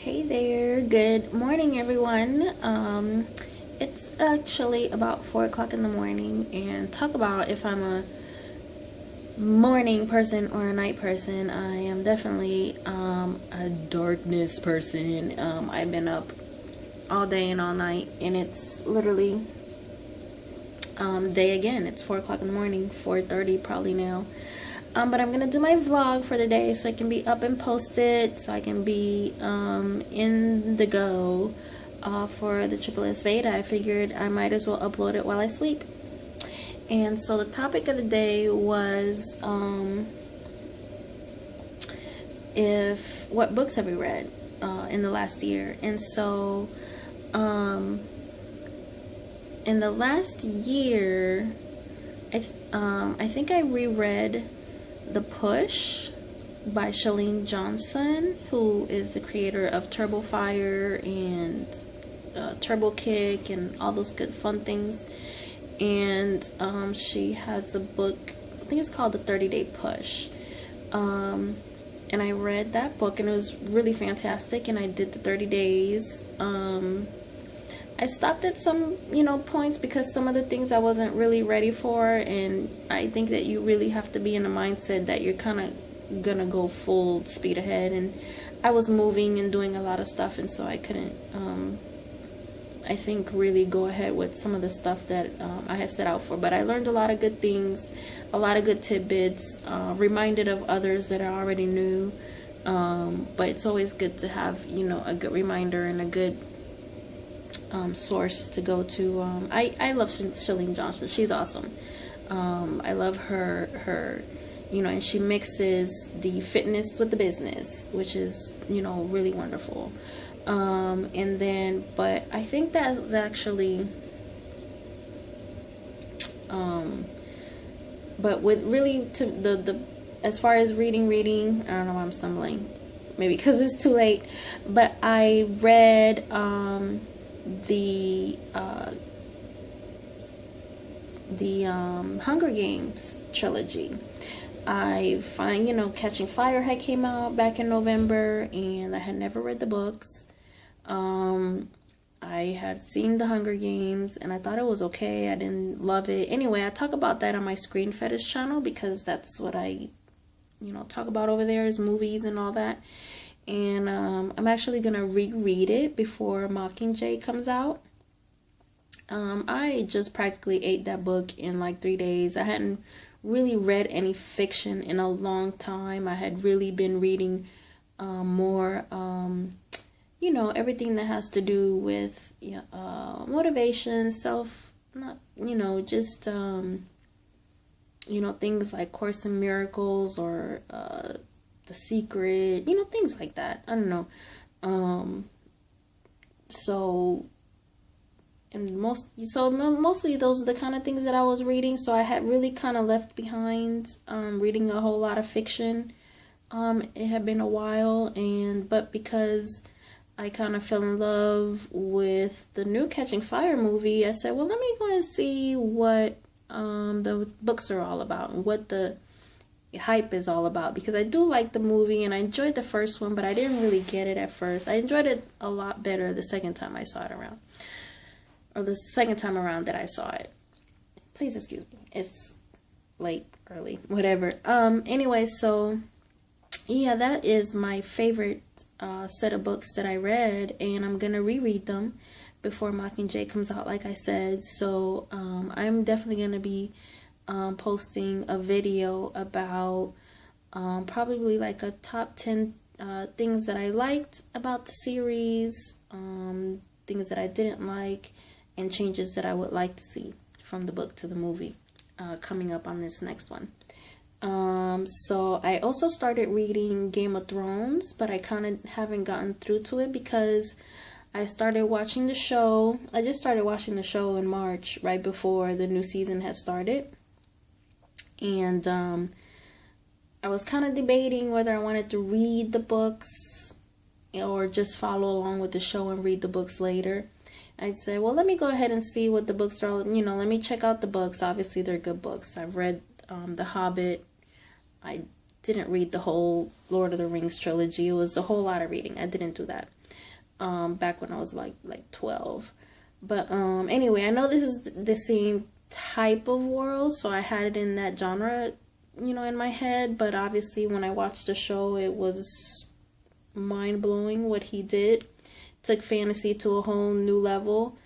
Hey there, good morning, everyone. It's actually about 4 o'clock in the morning, and talk about if I'm a morning person or a night person. I am definitely a darkness person. I've been up all day and all night, and it's literally day again. It's 4 o'clock in the morning, 4:30 probably now. But I'm gonna do my vlog for the day so I can be up and posted, so I can be in the go for the Sssveda. I figured I might as well upload it while I sleep. And so the topic of the day was if what books have we read in the last year. And so in the last year, I think I reread The Push by Shalene Johnson, who is the creator of Turbo Fire and Turbo Kick and all those good fun things. And she has a book, I think it's called The 30-Day Push. And I read that book, and it was really fantastic, and I did the 30 days. I stopped at some, points because some of the things I wasn't really ready for, and I think that you really have to be in a mindset that you're kind of gonna go full speed ahead, and I was moving and doing a lot of stuff, and so I couldn't, I think, really go ahead with some of the stuff that I had set out for. But I learned a lot of good things, a lot of good tidbits, reminded of others that I already knew, but it's always good to have, a good reminder and a good source to go to. I love Shalene Johnson. She's awesome. I love her, and she mixes the fitness with the business, which is, really wonderful. And then, but I think that was actually, but with really to the as far as reading, I don't know why I'm stumbling. Maybe because it's too late. But I read the Hunger Games trilogy. I find, Catching Fire had came out back in November, and I had never read the books. I had seen the Hunger Games, and I thought it was okay. I didn't love it. Anyway, I talk about that on my Screen Fetish channel, because that's what I, talk about over there, is movies and all that. And I'm actually going to reread it before Mockingjay comes out. I just practically ate that book in like 3 days. I hadn't really read any fiction in a long time. I had really been reading more, everything that has to do with motivation, just, things like Course in Miracles or The Secret, things like that. I don't know. Mostly those are the kind of things that I was reading. So I had really kind of left behind reading a whole lot of fiction. It had been a while, but because I kind of fell in love with the new Catching Fire movie, I said, well, let me go and see what the books are all about and what the hype is all about, because I do like the movie and I enjoyed the first one, but I didn't really get it at first. I enjoyed it a lot better the second time I saw it around, or the second time around that I saw it. Please excuse me, it's late, early, whatever. Anyway, so yeah, that is my favorite set of books that I read, and I'm gonna reread them before Mockingjay comes out, like I said. So I'm definitely gonna be posting a video about probably like a top 10 things that I liked about the series, things that I didn't like, and changes that I would like to see from the book to the movie coming up on this next one. So I also started reading Game of Thrones, but I kind of haven't gotten through to it because I started watching the show. I just started watching the show in March, right before the new season had started. And I was kind of debating whether I wanted to read the books or just follow along with the show and read the books later. I said, well, let me go ahead and see what the books are, let me check out the books. Obviously, they're good books. I've read The Hobbit. I didn't read the whole Lord of the Rings trilogy. It was a whole lot of reading. I didn't do that. back when I was like 12. But anyway, I know this is the same type of world, so I had it in that genre, in my head. But obviously, when I watched the show, it was mind blowing what he did. Took fantasy to a whole new level.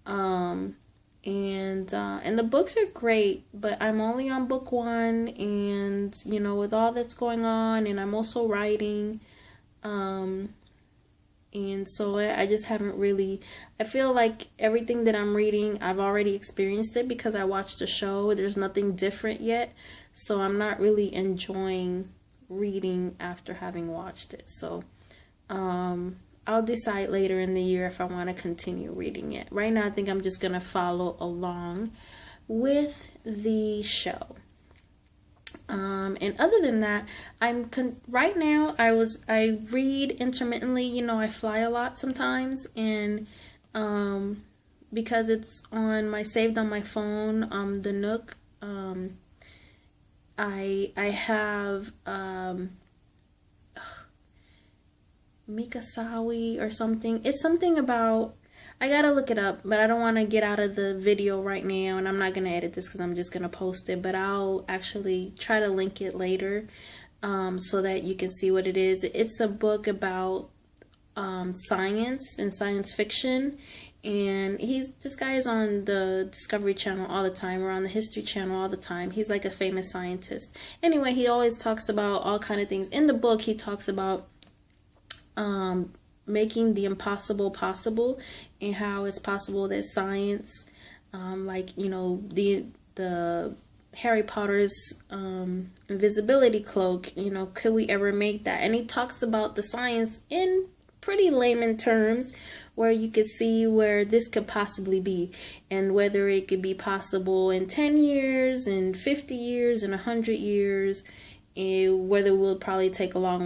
And the books are great, but I'm only on book 1, and with all that's going on, and I'm also writing, and so I just haven't really, I feel like everything that I'm reading, I've already experienced it because I watched the show. There's nothing different yet, so I'm not really enjoying reading after having watched it. So I'll decide later in the year if I want to continue reading it. Right now, I think I'm just going to follow along with the show. And other than that, right now I read intermittently. I fly a lot sometimes, and because it's saved on my phone, the Nook. I have Mikasawi or something. It's something about, I gotta look it up, but I don't want to get out of the video right now, and I'm not gonna edit this because I'm just gonna post it, but I'll actually try to link it later, so that you can see what it is. It's a book about science and science fiction, and this guy is on the Discovery Channel all the time, or on the History Channel all the time. He's like a famous scientist. Anyway, he always talks about all kind of things. In the book, he talks about making the impossible possible, and how it's possible that science, the Harry Potter's invisibility cloak, could we ever make that? And he talks about the science in pretty layman terms, where you could see where this could possibly be, and whether it could be possible in 10 years, in 50 years, in 100 years, and whether it will probably take a lot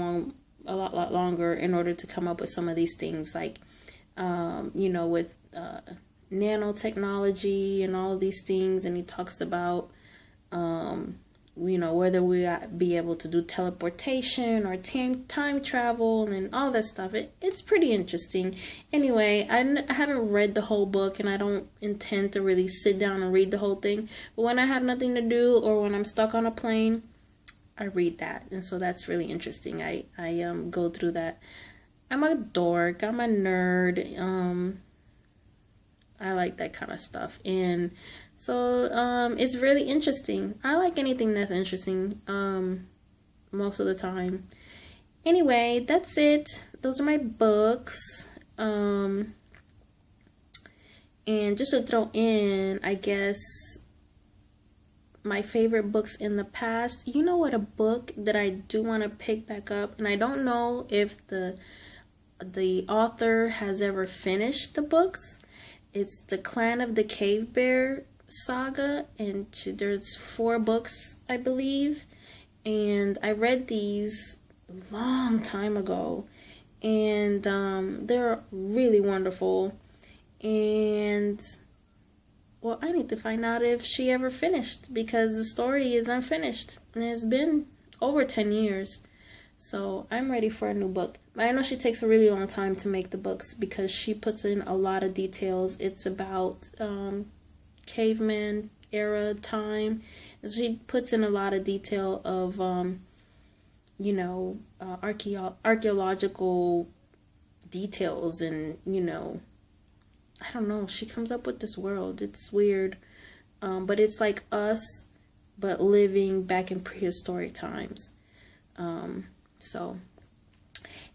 longer in order to come up with some of these things, like with nanotechnology and all of these things. And he talks about whether we be able to do teleportation or time travel and all that stuff. It's pretty interesting. Anyway, I haven't read the whole book, and I don't intend to really sit down and read the whole thing, but when I have nothing to do, or when I'm stuck on a plane, I read that. And so that's really interesting. I go through that. I'm a dork, I'm a nerd, I like that kind of stuff, and so it's really interesting. I like anything that's interesting most of the time. Anyway, that's it. Those are my books. And just to throw in, I guess, my favorite books in the past. What a book that I do want to pick back up, and I don't know if the author has ever finished the books. It's the Clan of the Cave Bear saga, and there's 4 books, I believe, and I read these a long time ago, and they're really wonderful. And well, I need to find out if she ever finished, because the story is unfinished, and it's been over 10 years. So I'm ready for a new book. But I know she takes a really long time to make the books, because she puts in a lot of details. It's about caveman era time. And she puts in a lot of detail of, archaeological details, and, I don't know, she comes up with this world. It's weird. But it's like us, but living back in prehistoric times. So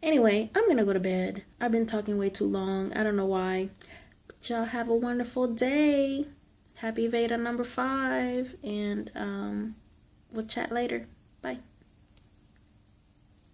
anyway, I'm gonna go to bed. I've been talking way too long. I don't know why. But y'all have a wonderful day. Happy Veda number 5. And we'll chat later. Bye.